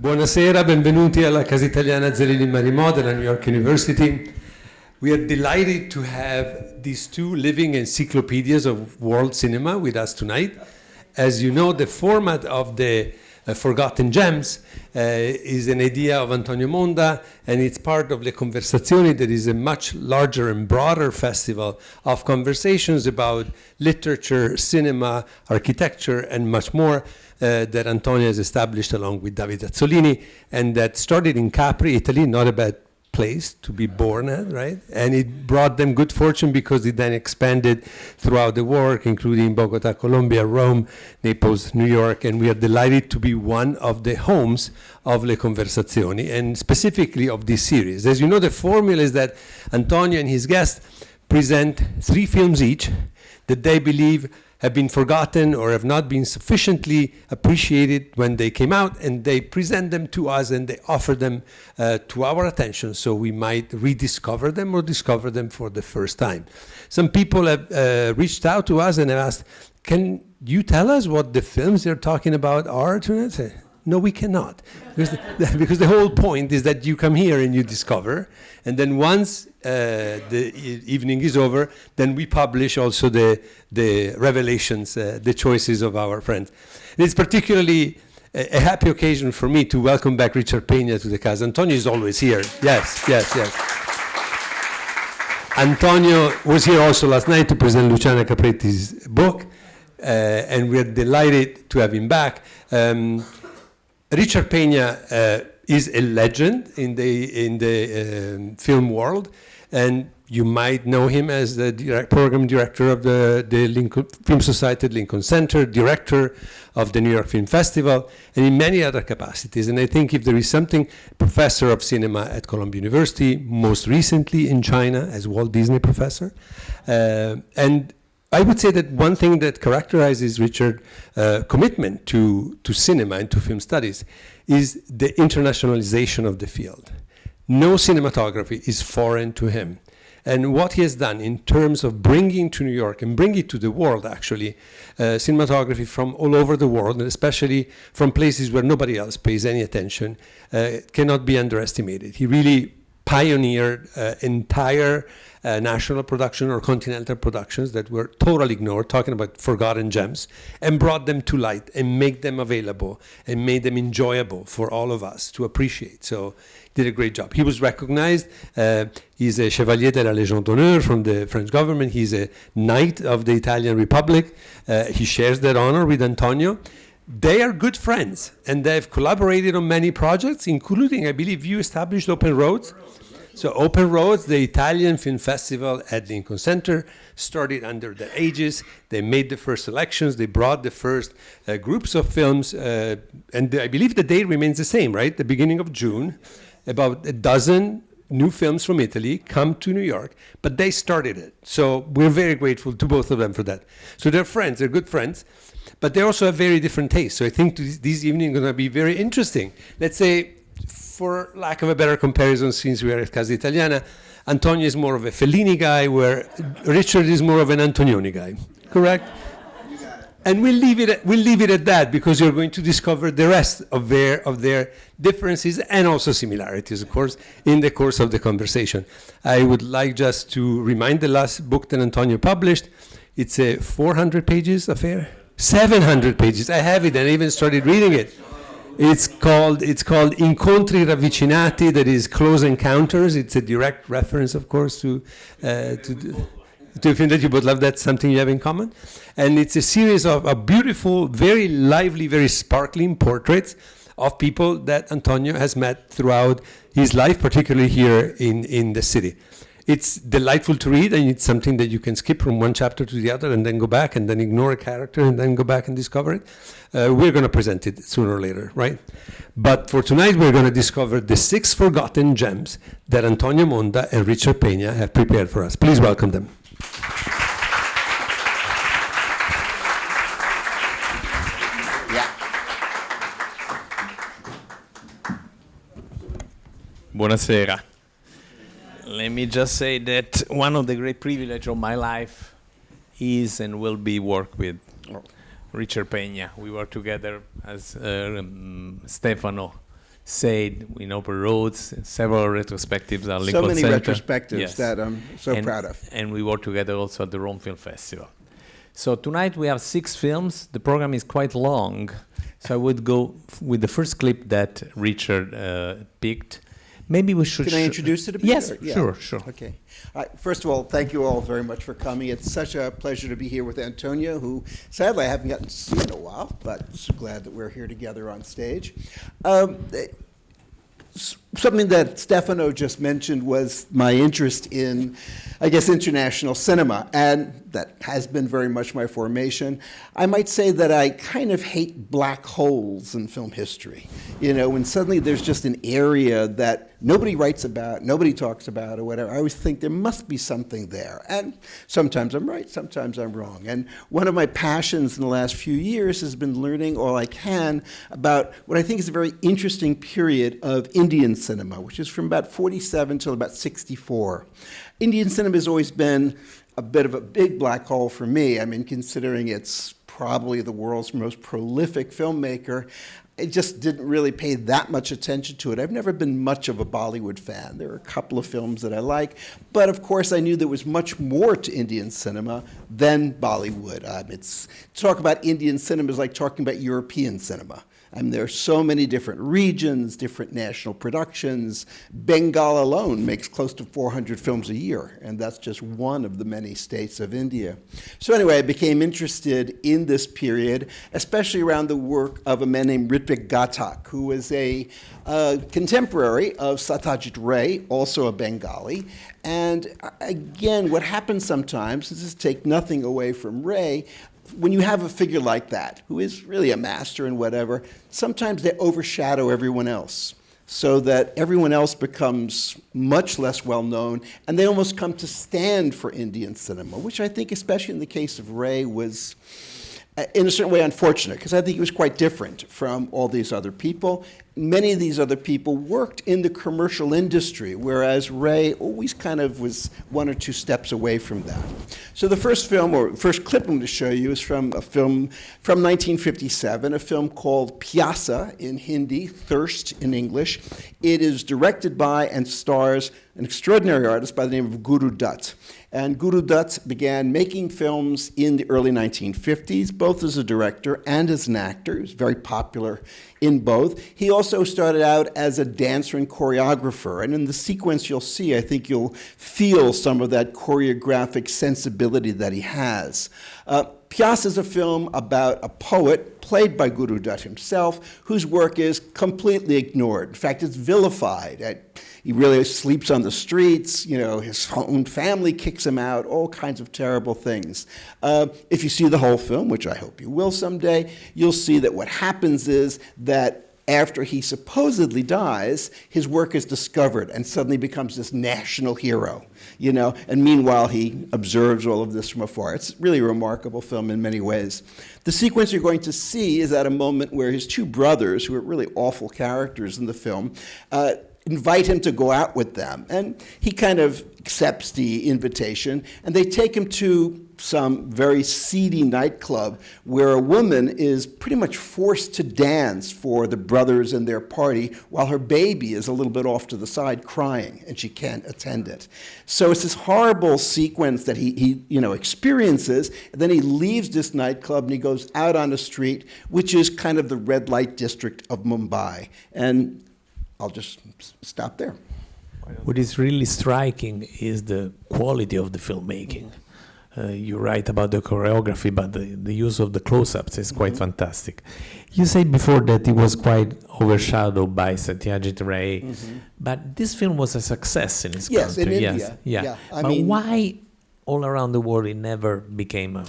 Buonasera, benvenuti alla Casa Italiana zerilli-marimò della New York University. We are delighted to have these two living encyclopedias of world cinema with us tonight. As you know, the format of the Forgotten Gems is an idea of Antonio Monda, and it's part of Le Conversazioni, that is a much larger and broader festival of conversations about literature, cinema, architecture, and much more that Antonio has established along with Davide Azzolini, and that started in Capri, Italy, not a bad place to be born at, right? And it brought them good fortune because it then expanded throughout the world, including Bogota, Colombia, Rome, Naples, New York, and we are delighted to be one of the homes of Le Conversazioni, and specifically of this series. As you know, the formula is that Antonio and his guests present 3 films each that they believe have been forgotten or have not been sufficiently appreciated when they came out, and they present them to us and they offer them to our attention so we might rediscover them or discover them for the first time. Some people have reached out to us and have asked, can you tell us what the films they're talking about are tonight? No, we cannot. Because the whole point is that you come here and you discover, and then once the evening is over, then we publish also the revelations, the choices of our friends. And it's particularly a happy occasion for me to welcome back Richard Peña to the Casa. Antonio is always here. Yes. Antonio was here also last night to present Luciana Capretti's book, and we're delighted to have him back. Richard Peña is a legend in the film world, and you might know him as the program director of the Lincoln Film Society at Lincoln Center, director of the New York Film Festival, and in many other capacities. And I think if there is something, professor of cinema at Columbia University, most recently in China as Walt Disney professor, and I would say that one thing that characterizes Richard's commitment to cinema and to film studies is the internationalization of the field. No cinematography is foreign to him. And what he has done in terms of bringing to New York and bringing to the world, actually, cinematography from all over the world, and especially from places where nobody else pays any attention, cannot be underestimated. He really pioneered entire national production or continental productions that were totally ignored, talking about forgotten gems, and brought them to light and made them available and made them enjoyable for all of us to appreciate. So he did a great job. He was recognized. He's a Chevalier de la Légion d'honneur from the French government. He's a Knight of the Italian Republic. He shares that honor with Antonio. They are good friends, and they've collaborated on many projects, including, I believe, you established Open Roads. So Open Roads, the Italian Film Festival at Lincoln Center, started under their aegis. They made the first selections. They brought the first groups of films. And I believe the date remains the same, right? The beginning of June, about a dozen new films from Italy come to New York, but they started it. So we're very grateful to both of them for that. So they're friends, they're good friends, but they also have very different tastes. So I think this evening is going to be very interesting. Let's say, for lack of a better comparison, since we are at Casa Italiana, Antonio is more of a Fellini guy, where Richard is more of an Antonioni guy. Correct? And we'll leave it at that, because you're going to discover the rest of their differences and also similarities, of course, in the course of the conversation. I would like just to remind the last book that Antonio published. It's a 400 pages affair. 700 pages. I have it, and I even started reading it. It's called Incontri ravvicinati, that is Close Encounters. It's a direct reference, of course, to a film that you both love. That's something you have in common. And it's a series of beautiful, very lively, very sparkling portraits of people that Antonio has met throughout his life, particularly here in the city. It's delightful to read, and it's something that you can skip from one chapter to the other and then go back and then ignore a character and then go back and discover it. We're going to present it sooner or later, right? But for tonight, we're going to discover the 6 forgotten gems that Antonio Monda and Richard Peña have prepared for us. Please welcome them. Buonasera. Let me just say that one of the great privileges of my life is and will be work with Richard Peña. We were together as Stefano said in Open Roads. Several retrospectives are So Lincoln many Center. retrospectives Yes. that I'm so proud of. And we work together also at the Rome Film Festival. So tonight we have 6 films. The program is quite long, so I would go with the first clip that Richard picked. Maybe we should... Can I introduce it a bit? Yes, or- yeah. sure. Okay. First of all, thank you all very much for coming. It's such a pleasure to be here with Antonio, who sadly I haven't gotten to see in a while, but so glad that we're here together on stage. Something that Stefano just mentioned was my interest in, I guess, international cinema, and that has been very much my formation. I might say that I kind of hate black holes in film history. You know, when suddenly there's just an area that nobody writes about, nobody talks about, or whatever, I always think there must be something there. And sometimes I'm right, sometimes I'm wrong. And one of my passions in the last few years has been learning all I can about what I think is a very interesting period of Indian cinema, which is from about 47 till about 64. Indian cinema has always been a bit of a big black hole for me. I mean, considering it's probably the world's most prolific filmmaker, I just didn't really pay that much attention to it. I've never been much of a Bollywood fan. There are a couple of films that I like, but of course I knew there was much more to Indian cinema than Bollywood. Talk about Indian cinema is like talking about European cinema. I mean, there are so many different regions, different national productions. Bengal alone makes close to 400 films a year, and that's just one of the many states of India. So anyway, I became interested in this period, especially around the work of a man named Ritwik Ghatak, who was a contemporary of Satyajit Ray, also a Bengali. And again, what happens sometimes, this is take nothing away from Ray, when you have a figure like that, who is really a master and whatever, sometimes they overshadow everyone else, so that everyone else becomes much less well known, and they almost come to stand for Indian cinema, which I think, especially in the case of Ray, was in a certain way unfortunate, because I think he was quite different from all these other people. Many of these other people worked in the commercial industry, whereas Ray always kind of was one or two steps away from that. So the first film, or first clip I'm going to show you, is from a film from 1957, a film called Payaasa in Hindi, Thirst in English. It is directed by and stars an extraordinary artist by the name of Guru Dutt. And Guru Dutt began making films in the early 1950s, both as a director and as an actor. He was very popular in both. He also started out as a dancer and choreographer. And in the sequence you'll see, I think you'll feel some of that choreographic sensibility that he has. Payaasa is a film about a poet, played by Guru Dutt himself, whose work is completely ignored. In fact, it's vilified. He really sleeps on the streets, you know, his own family kicks him out, all kinds of terrible things. If you see the whole film, which I hope you will someday, you'll see that what happens is that after he supposedly dies, his work is discovered and suddenly becomes this national hero, you know, and meanwhile he observes all of this from afar. It's really a remarkable film in many ways. The sequence you're going to see is at a moment where his two brothers, who are really awful characters in the film, invite him to go out with them. And he kind of accepts the invitation, and they take him to some very seedy nightclub where a woman is pretty much forced to dance for the brothers and their party while her baby is a little bit off to the side crying, and she can't attend it. So it's this horrible sequence that he experiences, and then he leaves this nightclub and he goes out on the street, which is kind of the red light district of Mumbai. And I'll just stop there. What is really striking is the quality of the filmmaking. You're right about the choreography, but the use of the close-ups is quite fantastic. You said before that it was quite overshadowed by Satyajit Ray, but this film was a success in its country. In India. Yeah. But why all around the world it never became a...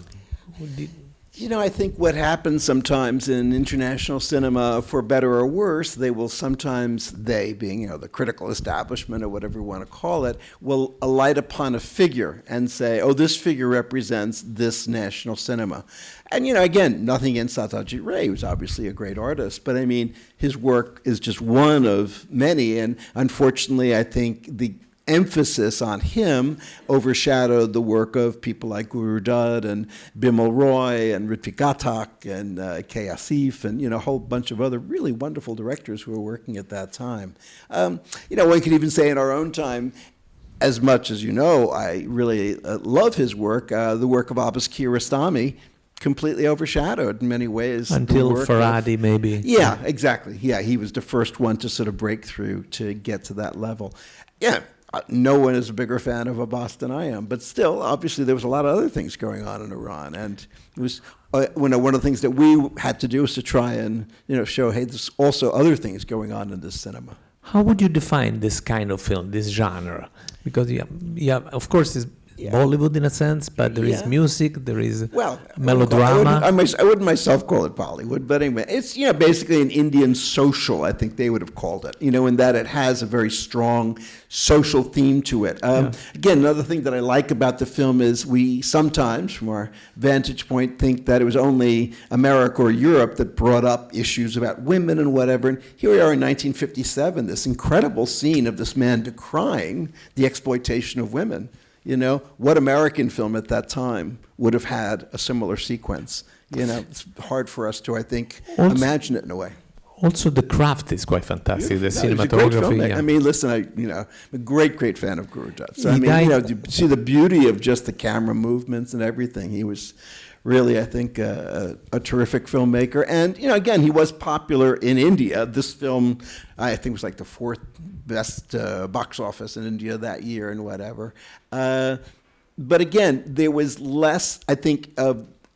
You know, I think what happens sometimes in international cinema, for better or worse, they being, the critical establishment or whatever you want to call it, will alight upon a figure and say, oh, this figure represents this national cinema. And, again, nothing against Satyajit Ray, who's obviously a great artist, but I mean, his work is just one of many, and unfortunately, I think the emphasis on him overshadowed the work of people like Guru Dutt and Bimal Roy and Ritwik Ghatak and K. Asif and a whole bunch of other really wonderful directors who were working at that time. One could even say in our own time, as much as I really love his work, the work of Abbas Kiarostami completely overshadowed in many ways. Until Farhadi, maybe. Yeah, exactly. Yeah, he was the first one to sort of break through to get to that level. Yeah, no one is a bigger fan of Abbas than I am, but still, obviously, there was a lot of other things going on in Iran, and it was one of the things that we had to do was to try and show, hey, there's also other things going on in this cinema. How would you define this kind of film, this genre? Because of course, it's Bollywood in a sense, but there is music, there is melodrama. I wouldn't myself call it Bollywood, but anyway, it's basically an Indian social, I think they would have called it, in that it has a very strong social theme to it. Again, another thing that I like about the film is we sometimes, from our vantage point, think that it was only America or Europe that brought up issues about women and whatever. And here we are in 1957, this incredible scene of this man decrying the exploitation of women. What American film at that time would have had a similar sequence? It's hard for us to, I think, imagine it in a way. Also, the craft is quite fantastic. Beautiful. The cinematography. I mean, listen, I'm a great fan of Guru Dutt. So, you see the beauty of just the camera movements and everything. He was really, I think, a terrific filmmaker. And, again, he was popular in India. This film, I think, was like the fourth best box office in India that year and whatever. But again, there was less, I think,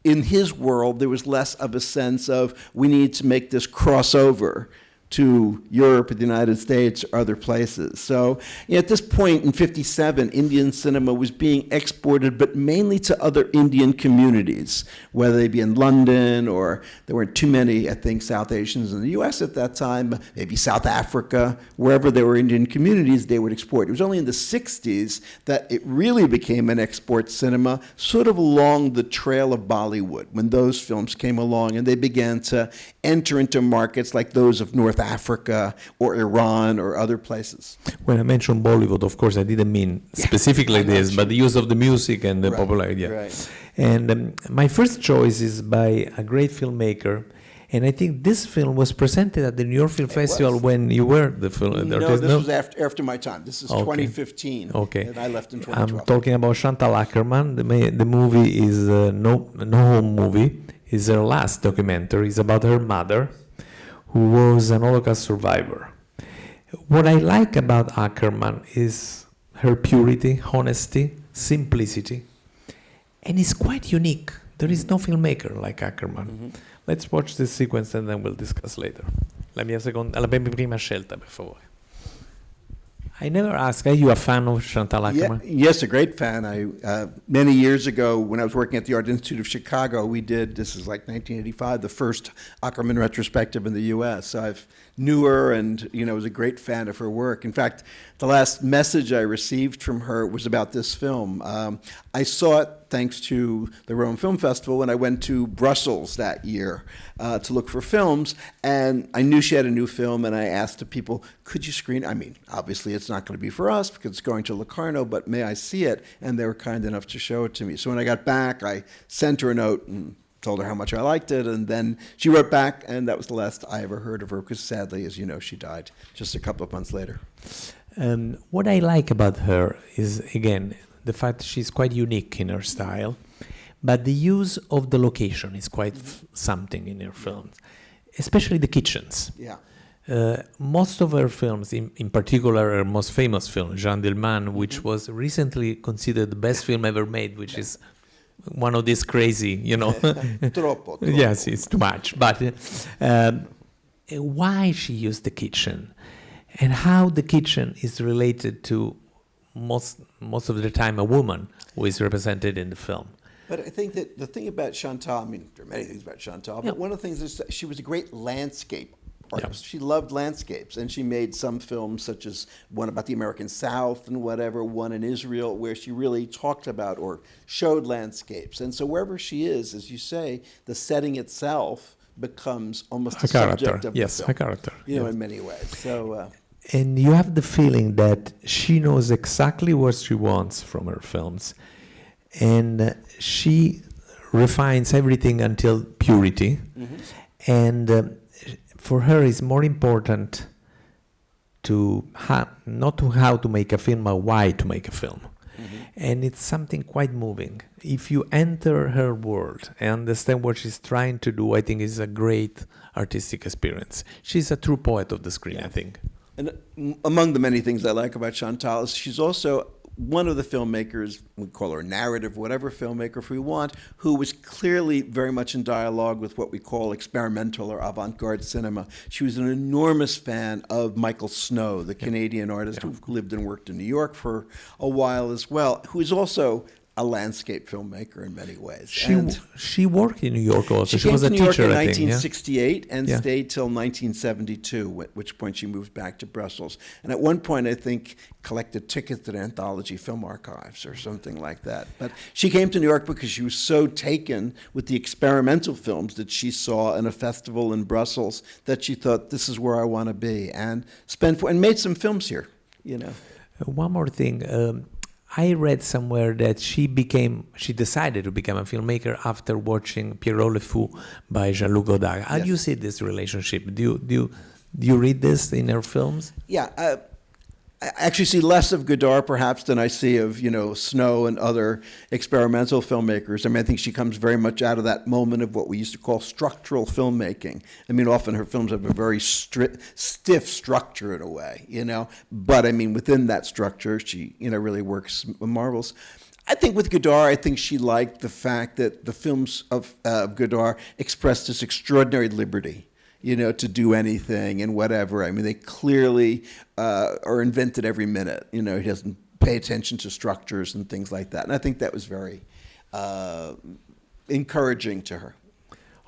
in his world, there was less of a sense of we need to make this crossover to Europe or the United States or other places. So at this point in 57, Indian cinema was being exported, but mainly to other Indian communities, whether they be in London or there weren't too many, I think, South Asians in the US at that time, maybe South Africa, wherever there were Indian communities, they would export. It was only in the 60s that it really became an export cinema, sort of along the trail of Bollywood, when those films came along and they began to enter into markets like those of North Africa or Iran or other places. When I mentioned Bollywood, of course, I didn't mean specifically this, but the use of the music and the popularity. Right. And my first choice is by a great filmmaker, and I think this film was presented at the New York Film Festival when you were the film. No, this was after my time. This is 2015. Okay. And I left in 2012. I'm talking about Chantal Akerman. The movie is No Home Movie. It's her last documentary. It's about her mother, who was an Holocaust survivor. What I like about Akerman is her purity, honesty, simplicity, and it's quite unique. There is no filmmaker like Akerman. Mm-hmm. Let's watch this sequence and then we'll discuss later. La mia prima scelta, per favore. I never asked, are you a fan of Chantal Akerman? Yes, a great fan. Many years ago, when I was working at the Art Institute of Chicago, we did, this is like 1985, the first Akerman retrospective in the U.S. So I've knew her and, was a great fan of her work. In fact, the last message I received from her was about this film. I saw it thanks to the Rome Film Festival when I went to Brussels that year to look for films, and I knew she had a new film, and I asked the people, could you screen? I mean, obviously it's not going to be for us because it's going to Locarno, but may I see it? And they were kind enough to show it to me. So when I got back, I sent her a note and told her how much I liked it, and then she wrote back, and that was the last I ever heard of her, because sadly, as you know, she died just a couple of months later. What I like about her is, again, the fact that she's quite unique in her style, but the use of the location is quite something in her films, especially the kitchens. Yeah. Most of her films, in particular her most famous film, Jean Dillman, which was recently considered the best film ever made, which is one of these crazy, Troppo. Yes, it's too much. But why she used the kitchen, and how the kitchen is related to most of the time a woman who is represented in the film. But I think that the thing about Chantal, I mean, there are many things about Chantal, but one of the things is that she was a great landscape artist. She loved landscapes, and she made some films such as one about the American South and whatever, one in Israel, where she really talked about or showed landscapes. And so wherever she is, as you say, the setting itself becomes almost a subject of the film. A character. In many ways. So And you have the feeling that she knows exactly what she wants from her films, and she refines everything until purity. And for her, it's more important to not to how to make a film, but why to make a film. And it's something quite moving. If you enter her world and understand what she's trying to do, I think it's a great artistic experience. She's a true poet of the screen, I think. And among the many things I like about Chantal is she's also one of the filmmakers, we call her a narrative, whatever filmmaker if we want, who was clearly very much in dialogue with what we call experimental or avant-garde cinema. She was an enormous fan of Michael Snow, the Canadian artist who lived and worked in New York for a while as well, who is also a landscape filmmaker in many ways. She worked in New York also. She was a teacher, New York in I think, 1968 and stayed till 1972, at which point she moved back to Brussels. And at one point, I think, collected tickets at Anthology Film Archives or something like that. But she came to New York because she was so taken with the experimental films that she saw in a festival in Brussels that she thought, this is where I want to be, and made some films here, you know. One more thing. I read somewhere that she decided to become a filmmaker after watching Pierrot Le Fou by Jean-Luc Godard. How do you see this relationship? Do you read this in her films? Yeah, I actually see less of Godard perhaps than I see of, you know, Snow and other experimental filmmakers. I mean, I think she comes very much out of that moment of what we used to call structural filmmaking. I mean, often her films have a very stiff structure in a way, you know, but I mean, within that structure, she, you know, really works marvels. I think with Godard, I think she liked the fact that the films of Godard expressed this extraordinary liberty, you know, to do anything and whatever. I mean, they clearly are invented every minute. You know, he doesn't pay attention to structures and things like that. And I think that was very encouraging to her.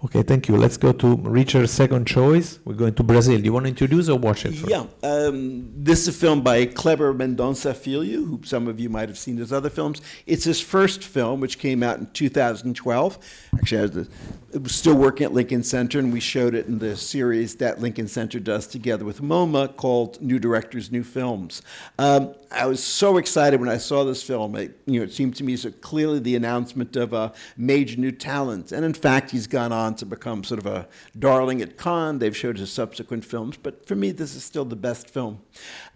Okay, thank you. Let's go to Richard's second choice. We're going to Brazil. Do you want to introduce or watch it first? Yeah. This is a film by Kleber Mendonça Filho, who some of you might have seen his other films. It's his first film, which came out in 2012. Actually, it was still working at Lincoln Center, and we showed it in the series that Lincoln Center does together with MoMA called New Directors, New Films. I was so excited when I saw this film. It seemed to me so clearly the announcement of a major new talent. And in fact, he's gone on to become sort of a darling at Cannes. They've showed his subsequent films. But for me, this is still the best film.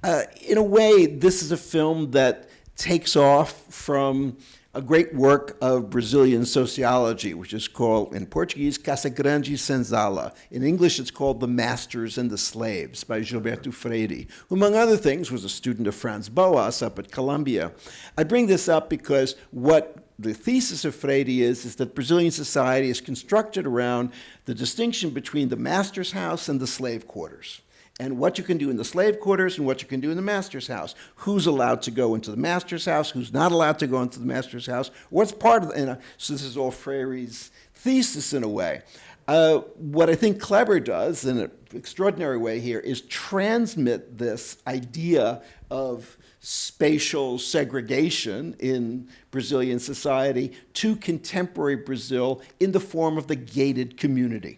In a way, this is a film that takes off from a great work of Brazilian sociology, which is called, in Portuguese, Casa Grande Senzala. In English, it's called The Masters and the Slaves by Gilberto Freire, who, among other things, was a student of Franz Boas up at Columbia. I bring this up because what the thesis of Freire is that Brazilian society is constructed around the distinction between the master's house and the slave quarters, and what you can do in the slave quarters and what you can do in the master's house. Who's allowed to go into the master's house, who's not allowed to go into the master's house, what's part of it. So this is all Freire's thesis in a way. What I think Kleber does in an extraordinary way here is transmit this idea of spatial segregation in Brazilian society to contemporary Brazil in the form of the gated community.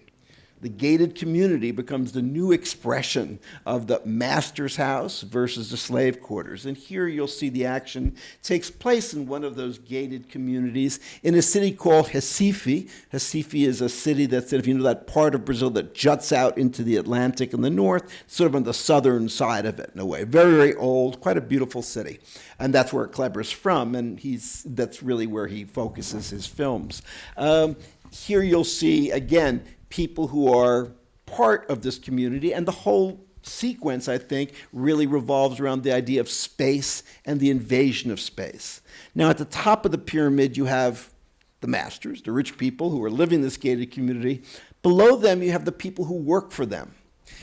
The gated community becomes the new expression of the master's house versus the slave quarters. And here you'll see the action takes place in one of those gated communities in a city called Recife. Recife is a city that's, if you know, that part of Brazil that juts out into the Atlantic in the north, sort of on the southern side of it in a way. Very, very old, quite a beautiful city. And that's where Kleber's from, and that's really where he focuses his films. Here you'll see, again, people who are part of this community, and the whole sequence, I think, really revolves around the idea of space and the invasion of space. Now, at the top of the pyramid, you have the masters, the rich people who are living in this gated community. Below them, you have the people who work for them.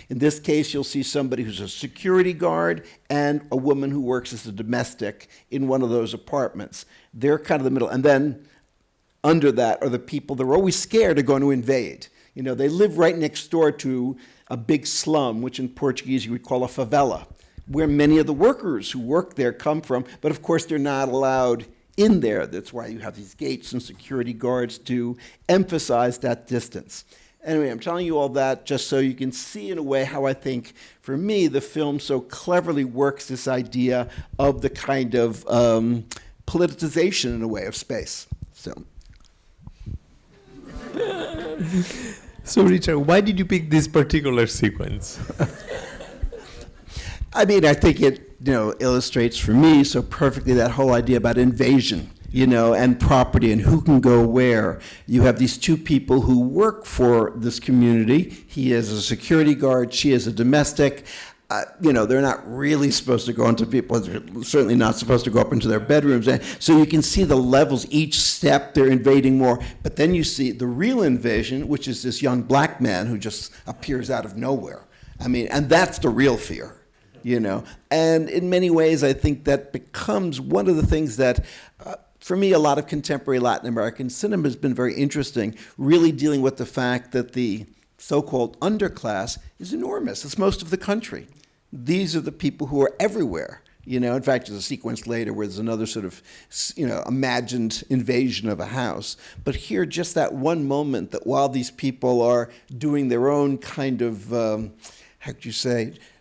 In this case, you'll see somebody who's a security guard and a woman who works as a domestic in one of those apartments. They're kind of the middle. And then under that are the people that are always scared are going to invade. You know, they live right next door to a big slum, which in Portuguese you would call a favela, where many of the workers who work there come from, but of course they're not allowed in there. That's why you have these gates and security guards to emphasize that distance. Anyway, I'm telling you all that just so you can see in a way how I think, for me, the film so cleverly works this idea of the kind of politicization, in a way, of space. So, Richard, why did you pick this particular sequence? I mean, I think it, illustrates for me so perfectly that whole idea about invasion, and property and who can go where. You have these two people who work for this community. He is a security guard, she is a domestic. They're not really supposed to go into people, they're certainly not supposed to go up into their bedrooms. And so you can see the levels, each step they're invading more. But then you see the real invasion, which is this young black man who just appears out of nowhere. And that's the real fear, And in many ways, I think that becomes one of the things that, for me, a lot of contemporary Latin American cinema has been very interesting, really dealing with the fact that the so-called underclass is enormous. It's most of the country. These are the people who are everywhere. In fact, there's a sequence later where there's another sort of, imagined invasion of a house. But here, just that one moment that while these people are doing their own kind of,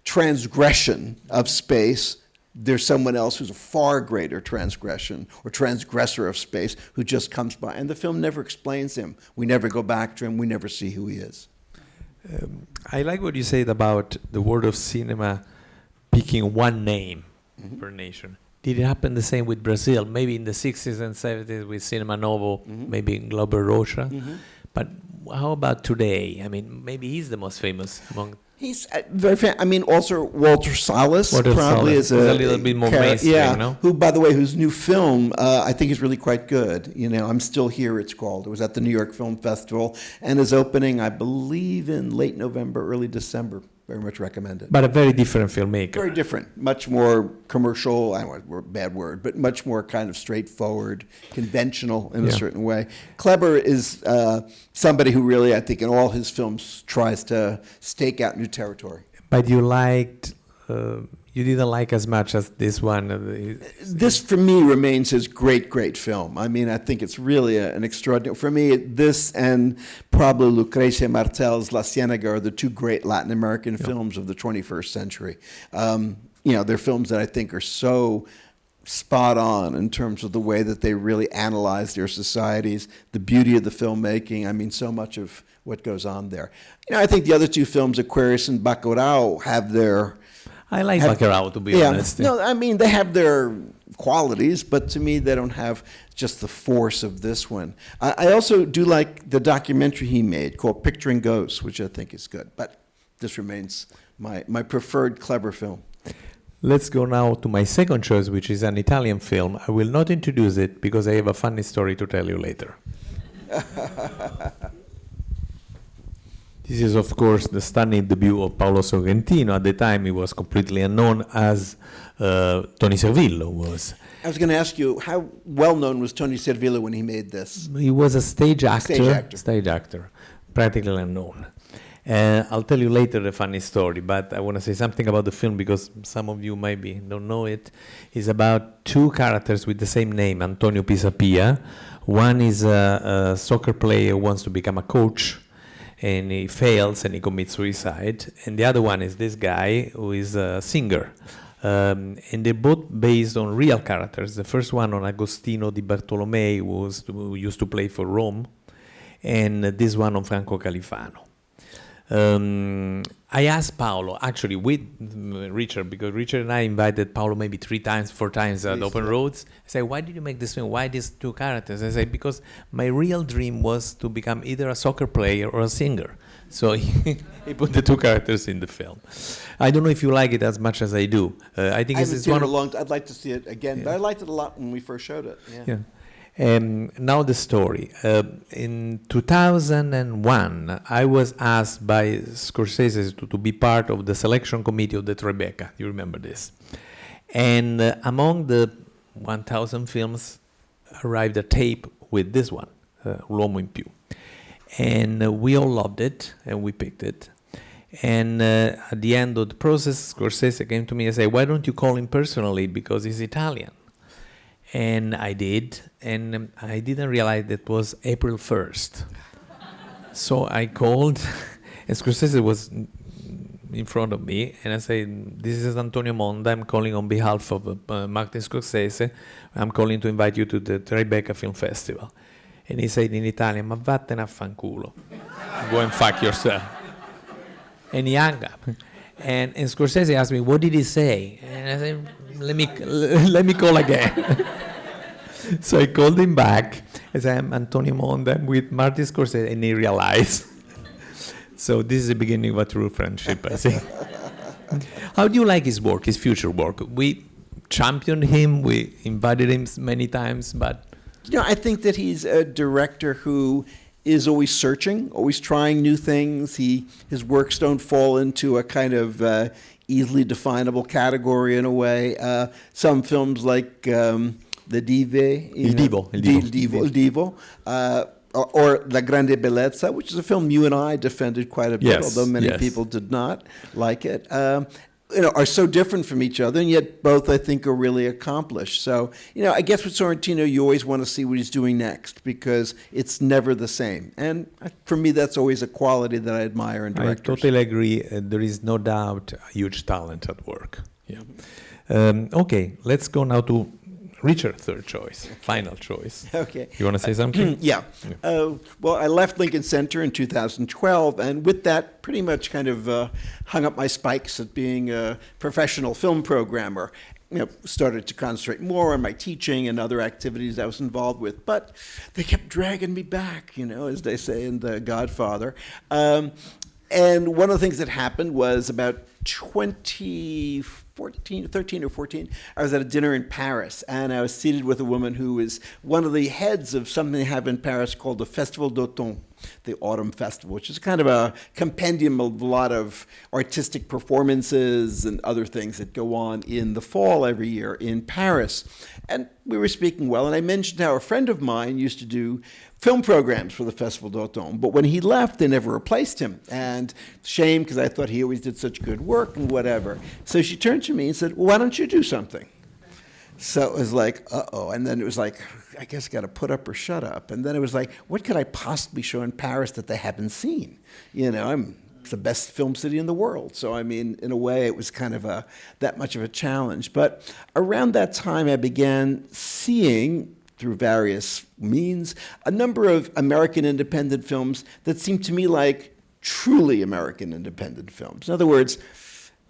transgression of space, there's someone else who's a far greater transgression or transgressor of space who just comes by. And the film never explains him. We never go back to him. We never see who he is. I like what you said about the world of cinema picking one name per nation. Did it happen the same with Brazil? Maybe in the 60s and 70s with Cinema Novo, maybe in Globo Rocha. But how about today? Maybe he's the most famous among... He's very also Walter Salles probably is a little bit more mainstream, no? Who, by the way, whose new film I think is really quite good. I'm Still Here, it's called. It was at the New York Film Festival and is opening, I believe, in late November, early December. Very much recommend it. But a very different filmmaker. Very different, much more commercial, I don't know, bad word, but much more kind of straightforward, conventional in a certain way. Kleber is somebody who really, I think, in all his films tries to stake out new territory. But you liked, you didn't like as much as this one. This, for me, remains his great, great film. I think it's really an extraordinary... For me, this and probably Lucrecia Martel's La Ciénaga are the two great Latin American films of the 21st century. They're films that I think are so spot on in terms of the way that they really analyze their societies, the beauty of the filmmaking. So much of what goes on there. I think the other two films, Aquarius and Bacurau, have their... I like Bacurau, to be honest. No, they have their qualities, but to me, they don't have just the force of this one. I also do like the documentary he made called Picturing Ghosts, which I think is good. But this remains my preferred Kleber film. Let's go now to my second choice, which is an Italian film. I will not introduce it because I have a funny story to tell you later. This is, of course, the stunning debut of Paolo Sorrentino. At the time, he was completely unknown, as Tony Servillo was. I was going to ask you, how well-known was Tony Servillo when he made this? He was a stage actor, practically unknown. I'll tell you later the funny story, but I want to say something about the film because some of you maybe don't know it. It's about two characters with the same name, Antonio Pisapia. One is a soccer player who wants to become a coach, and he fails and he commits suicide. And the other one is this guy who is a singer. And they're both based on real characters. The first one on Agostino di Bartolomei, who used to play for Rome, and this one on Franco Califano. I asked Paolo, actually with Richard, because Richard and I invited Paolo maybe 3 times, 4 times at Open Roads. I said, why did you make this film? Why these two characters? I said, because my real dream was to become either a soccer player or a singer. So he put the two characters in the film. I don't know if you like it as much as I do. I think it's one of... I'd like to see it again, but I liked it a lot when we first showed it. Yeah. Now the story. In 2001, I was asked by Scorsese to be part of the selection committee of the Tribeca. You remember this? And among the 1,000 films arrived a tape with this one, L'Uomo in Più. And we all loved it, and we picked it. And at the end of the process, Scorsese came to me and said, why don't you call him personally, because he's Italian? And I did, and I didn't realize it was April 1st. So I called, and Scorsese was in front of me, and I said, "This is Antonio Monda. I'm calling on behalf of Martin Scorsese. I'm calling to invite you to the Tribeca Film Festival." And he said in Italian, "Ma vattene a fanculo. Go and fuck yourself." And he hung up. And Scorsese asked me, "What did he say?" And I said, let me call again." So I called him back. I said, "I'm Antonio Monda. I'm with Martin Scorsese," and he realized. So this is the beginning of a true friendship, I think. How do you like his work, his future work? We championed him, we invited him many times, but... I think that he's a director who is always searching, always trying new things. His works don't fall into a kind of easily definable category in a way. Some films like the Dive, Il Divo. Or La Grande Bellezza, which is a film you and I defended quite a bit, Yes, although many yes. people did not like it, are so different from each other, and yet both, I think, are really accomplished. So, I guess with Sorrentino, you always want to see what he's doing next, because it's never the same. And for me, that's always a quality that I admire in I directors. totally agree. There is no doubt a huge talent at work. Yeah. Okay, let's go now to Richard, third choice, final choice. Okay. You want to say something? Yeah. Well, I left Lincoln Center in 2012, and with that, pretty much kind of hung up my spikes at being a professional film programmer. Started to concentrate more on my teaching and other activities I was involved with, but they kept dragging me back, as they say in The Godfather. And one of the things that happened was about 13 or 14, I was at a dinner in Paris, and I was seated with a woman who is one of the heads of something they have in Paris called the Festival d'Automne, the Autumn Festival, which is kind of a compendium of a lot of artistic performances and other things that go on in the fall every year in Paris. And we were speaking well, and I mentioned how a friend of mine used to do film programs for the Festival d'Automne, but when he left, they never replaced him. And shame, because I thought he always did such good work and whatever. So she turned to me and said, "Well, why don't you do something?" So it was like, uh-oh. And then it was like, I guess I got to put up or shut up. And then it was like, what could I possibly show in Paris that they haven't seen? It's the best film city in the world. So, in a way, it was kind of that much of a challenge. But around that time, I began seeing, through various means, a number of American independent films that seemed to me like truly American independent films. In other words,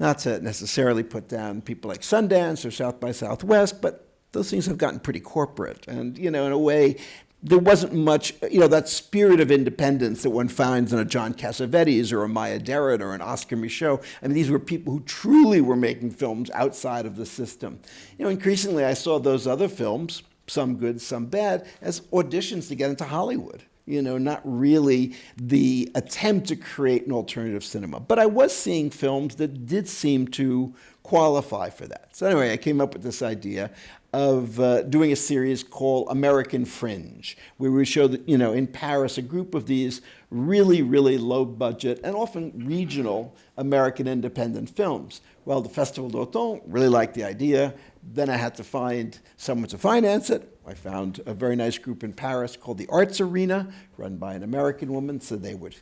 not to necessarily put down people like Sundance or South by Southwest, but those things have gotten pretty corporate. And, in a way, there wasn't much, that spirit of independence that one finds in a John Cassavetes or a Maya Deren or an Oscar Michaud. These were people who truly were making films outside of the system. Increasingly I saw those other films, some good, some bad, as auditions to get into Hollywood. Not really the attempt to create an alternative cinema. But I was seeing films that did seem to qualify for that. So anyway, I came up with this idea of doing a series called American Fringe, where we show that, in Paris, a group of these really, really low budget and often regional American independent films. Well, the Festival d'Automne really liked the idea. Then I had to find someone to finance it. I found a very nice group in Paris called the Arts Arena, run by an American woman, so they would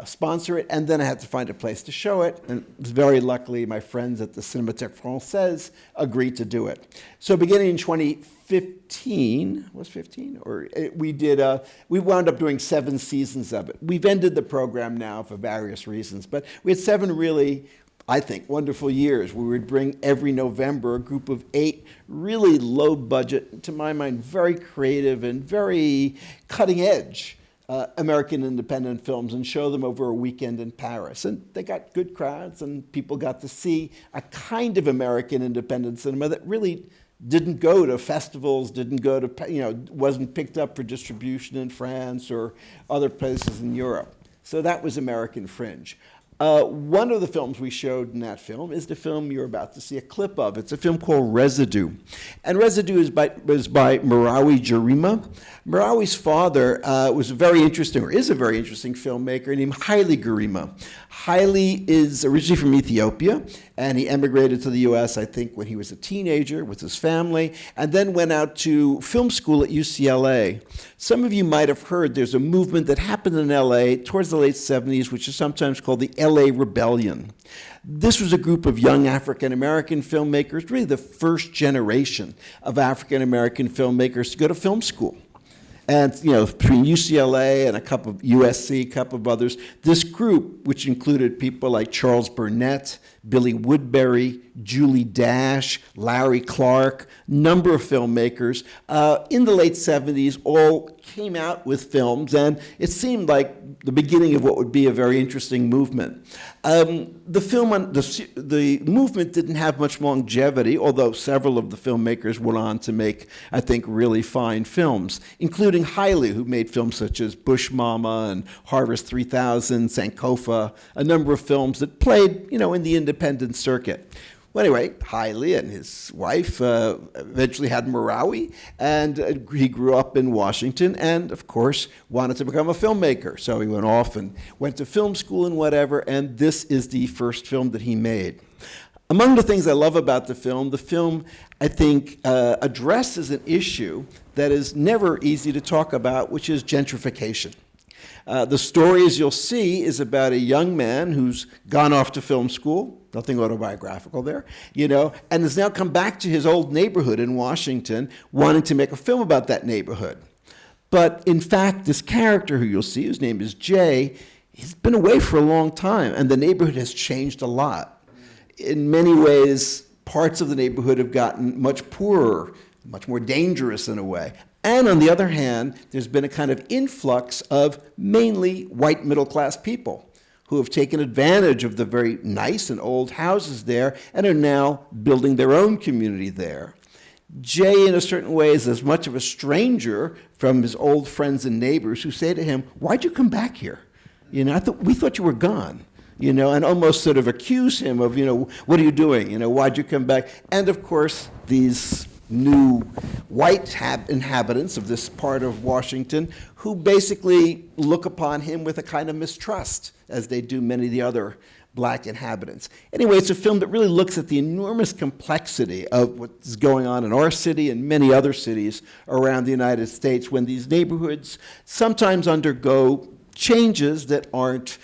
sponsor it. And then I had to find a place to show it. And very luckily, my friends at the Cinémathèque Française agreed to do it. So beginning in 2015, we wound up doing 7 seasons of it. We've ended the program now for various reasons, but we had 7 really, I think, wonderful years. We would bring every November a group of 8 really low budget, to my mind, very creative and very cutting edge American independent films and show them over a weekend in Paris. And they got good crowds, and people got to see a kind of American independent cinema that really didn't go to festivals, wasn't picked up for distribution in France or other places in Europe. So that was American Fringe. One of the films we showed in that film is the film you're about to see a clip of. It's a film called Residue. And Residue was by Merawi Gerima. Merawi's father is a very interesting filmmaker named Haile Gerima. Haile is originally from Ethiopia, And he emigrated to the U.S., I think, when he was a teenager with his family, and then went out to film school at UCLA. Some of you might have heard there's a movement that happened in L.A. towards the late 70s, which is sometimes called the L.A. Rebellion. This was a group of young African-American filmmakers, really the first generation of African-American filmmakers to go to film school. And, between UCLA and a couple of USC, a couple of others, this group, which included people like Charles Burnett, Billy Woodbury, Julie Dash, Larry Clark, number of filmmakers, in the late 70s, all came out with films, and it seemed like the beginning of what would be a very interesting movement. The movement didn't have much longevity, although several of the filmmakers went on to make, I think, really fine films, including Haile, who made films such as Bush Mama and Harvest 3000, Sankofa, a number of films that played, in the independent circuit. Well, anyway, Haile and his wife eventually had Merawi, and he grew up in Washington and, of course, wanted to become a filmmaker. So he went off and went to film school and whatever, and this is the first film that he made. Among the things I love about the film, I think, addresses an issue that is never easy to talk about, which is gentrification. The story, as you'll see, is about a young man who's gone off to film school, nothing autobiographical there, and has now come back to his old neighborhood in Washington, wanting to make a film about that neighborhood. But in fact, this character who you'll see, whose name is Jay, he's been away for a long time, and the neighborhood has changed a lot. In many ways, parts of the neighborhood have gotten much poorer, much more dangerous in a way. And on the other hand, there's been a kind of influx of mainly white middle-class people who have taken advantage of the very nice and old houses there and are now building their own community there. Jay, in a certain way, is as much of a stranger from his old friends and neighbors who say to him, "Why'd you come back here? We thought you were gone." And almost sort of accuse him of, "What are you doing? Why'd you come back?" And of course, these new white inhabitants of this part of Washington who basically look upon him with a kind of mistrust, as they do many of the other black inhabitants. Anyway, it's a film that really looks at the enormous complexity of what's going on in our city and many other cities around the United States when these neighborhoods sometimes undergo changes that aren't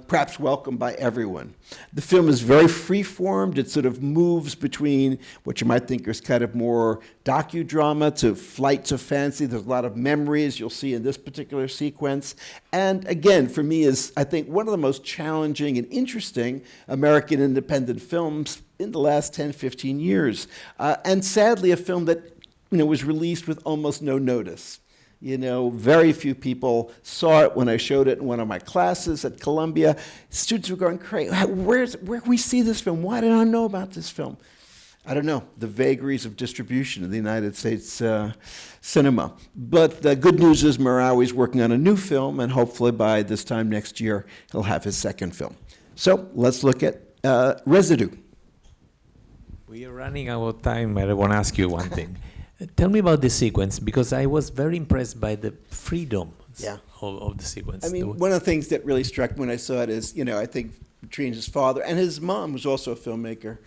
perhaps welcomed by everyone. The film is very free-formed. It sort of moves between what you might think is kind of more docudrama to flights of fancy. There's a lot of memories you'll see in this particular sequence. And again, for me, is, I think, one of the most challenging and interesting American independent films in the last 10, 15 years. And sadly, a film that was released with almost no notice. Very few people saw it when I showed it in one of my classes at Columbia. Students were going crazy. Where can we see this film? Why did I know about this film? I don't know, the vagaries of distribution in the United States cinema. But the good news is Merawi's working on a new film, and hopefully by this time next year, he'll have his second film. So let's look at Residue. We are running out of time. I want to ask you one thing. Tell me about the sequence, because I was very impressed by the freedom of the sequence. I mean, one of the things that really struck me when I saw it is, I think between his father and his mom, who's also a filmmaker,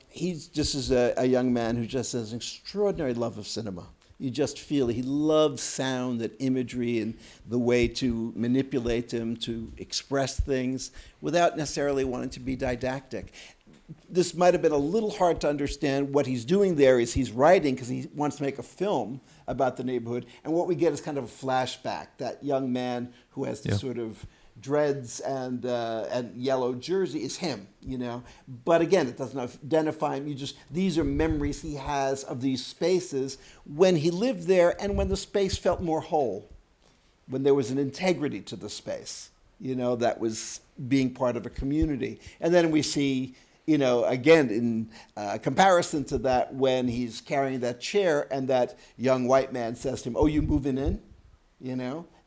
he's just as a young man who just has an extraordinary love of cinema. You just feel it. He loves sound and imagery and the way to manipulate them, to express things without necessarily wanting to be didactic. This might have been a little hard to understand. What he's doing there is he's writing because he wants to make a film about the neighborhood, and what we get is kind of a flashback. That young man who has the sort of dreads and yellow jersey is him, But again, it doesn't identify him. These are memories he has of these spaces when he lived there and when the space felt more whole, when there was an integrity to the space, that was being part of a community. And then we see, again, in comparison to that, when he's carrying that chair and that young white man says to him, "Oh, you moving in?"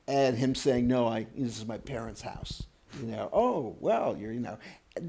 And him saying, "No, this is my parents' house." "Oh, well, you're,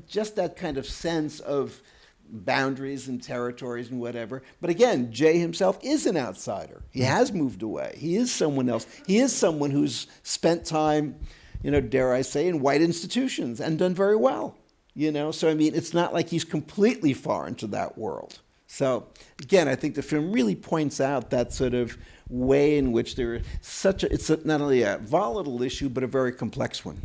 just that kind of sense of boundaries and territories and whatever. But again, Jay himself is an outsider. He has moved away. He is someone else. He is someone who's spent time, dare I say, in white institutions and done very well. you know? So, I mean, it's not like he's completely foreign to that world. So, again, I think the film really points out that sort of way in which it's not only a volatile issue, but a very complex one.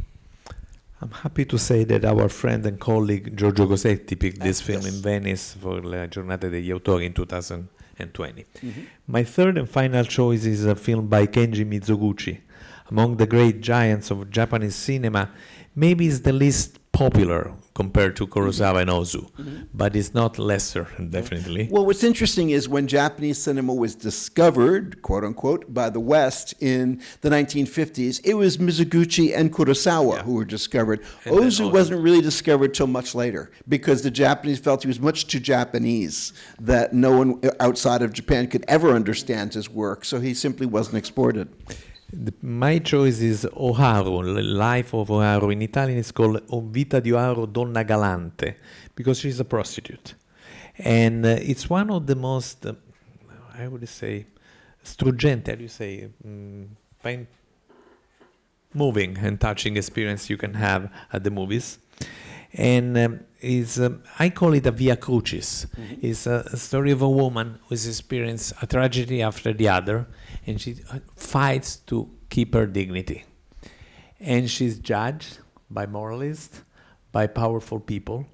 I'm happy to say that our friend and colleague Giorgio Cosetti picked this film yes. in Venice for La Giornata degli Autori in 2020. Mm-hmm. My third and final choice is a film by Kenji Mizoguchi. Among the great giants of Japanese cinema, maybe it's the least popular compared to Kurosawa and Ozu, but it's not lesser, definitely. Well, what's interesting is when Japanese cinema was discovered, quote unquote, by the West in the 1950s, it was Mizoguchi and Kurosawa who were discovered. And Ozu wasn't really discovered till much later because the Japanese felt he was much too Japanese that no one outside of Japan could ever understand his work, so he simply wasn't exported. My choice is Oharu, Life of Oharu. In Italian it's called O Vita di Oharu Donna Galante, because she's a prostitute. And it's one of the most, I would say, struggente, how do you say, moving and touching experience you can have at the movies. And I call it a via crucis. It's a story of a woman who's experienced a tragedy after the other, and she fights to keep her dignity. And she's judged by moralists, by powerful people,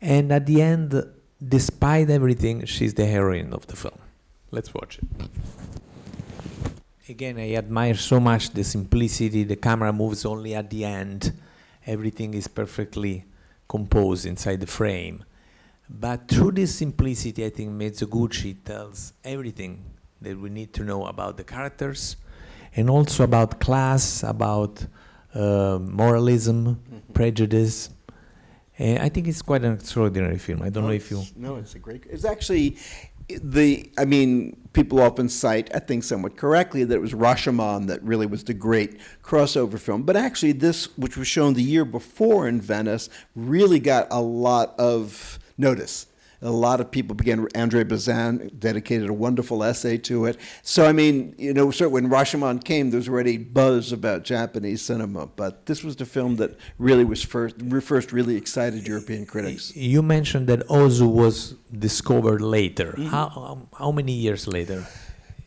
and at the end, despite everything, she's the heroine of the film. Let's watch it. Again, I admire so much the simplicity. The camera moves only at the end. Everything is perfectly composed inside the frame. But through this simplicity, I think Mizoguchi tells everything that we need to know about the characters, and also about class, about moralism, prejudice. And I think it's quite an extraordinary film. I don't know if you... No, it's a great... It's actually... people often cite, I think somewhat correctly, that it was Rashomon that really was the great crossover film. But actually this, which was shown the year before in Venice, really got a lot of notice. A lot of people began, Andre Bazin dedicated a wonderful essay to it. So, I mean, you know, so when Rashomon came, there was already buzz about Japanese cinema. But this was the film that really was first really excited European critics. You mentioned that Ozu was discovered later. How many years later?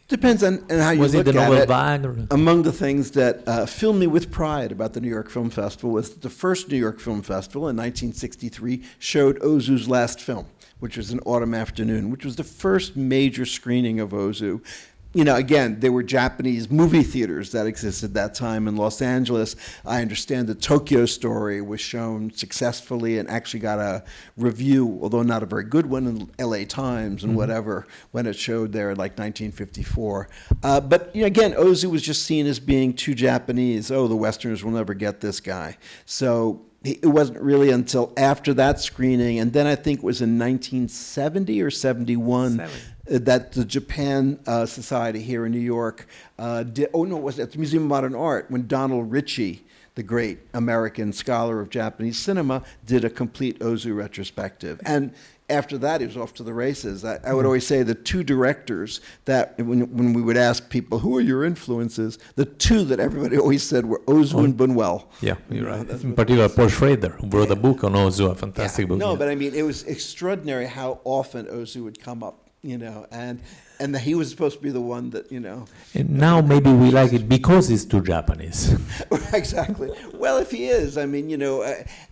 Depends on how you Was look it the at Nouvelle it. Vague? Among the things that filled me with pride about the New York Film Festival was the first New York Film Festival in 1963 showed Ozu's last film, which was An Autumn Afternoon, which was the first major screening of Ozu. You know, again, there were Japanese movie theaters that existed at that time in Los Angeles. I understand the Tokyo Story was shown successfully and actually got a review, although not a very good one, in LA Times and whatever, when it showed there in like 1954. But you know, again, Ozu was just seen as being too Japanese. Oh, the Westerners will never get this guy. So it wasn't really until after that screening, and then I think it was in 1970 or 71 that the Japan Society here in New York it was at the Museum of Modern Art when Donald Ritchie, the great American scholar of Japanese cinema, did a complete Ozu retrospective. And after that, he was off to the races. I would always say the two directors that, when we would ask people, who are your influences, the two that everybody always said were Ozu and Buñuel. Yeah, you're right. In particular, Paul Schrader, who wrote a book on Ozu, a fantastic book. No, but I mean, it was extraordinary how often Ozu would come up, you know, and that he was supposed to be the one that, you know. And now maybe we like it because it's too Japanese. Exactly. Well, if he is, I mean, you know,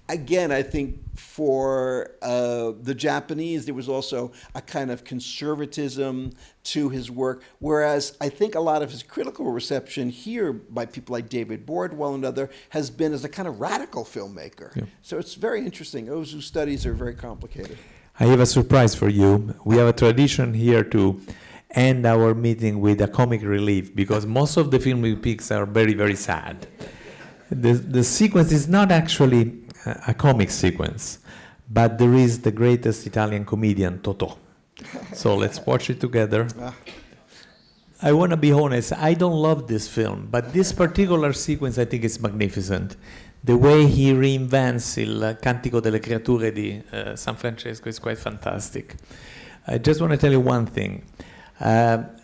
again, I think for the Japanese, there was also a kind of conservatism to his work, whereas I think a lot of his critical reception here by people like David Bordwell and other has been as a kind of radical filmmaker. Yeah. So it's very interesting. Ozu studies are very complicated. I have a surprise for you. We have a tradition here to end our meeting with a comic relief, because most of the film we pick are very, very sad. The sequence is not actually a comic sequence, but there is the greatest Italian comedian, Totò. So let's watch it together. I want to be honest, I don't love this film, but this particular sequence I think is magnificent. The way he reinvents il Cantico delle Creature di San Francesco is quite fantastic. I just want to tell you one thing.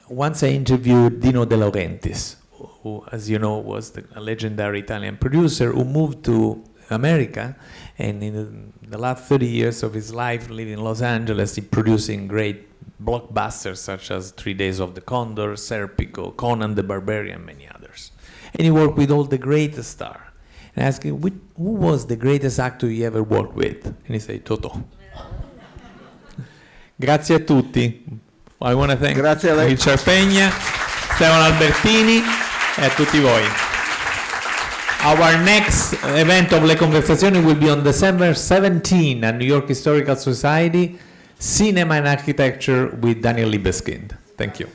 Once I interviewed Dino De Laurentiis, who, as you know, was a legendary Italian producer who moved to America, and in the last 30 years of his life living in Los Angeles, he producing great blockbusters such as 3 Days of the Condor, Serpico, Conan the Barbarian, many others. And he worked with all the greatest stars. And I asked him, who was the greatest actor you ever worked with? And he said, Totò. Grazie a tutti. I want to thank Richard Peña, Stefano Albertini, e a tutti voi. Our next event of Le Conversazioni will be on December 17 at New York Historical Society, Cinema and Architecture with Daniel Libeskind. Thank you.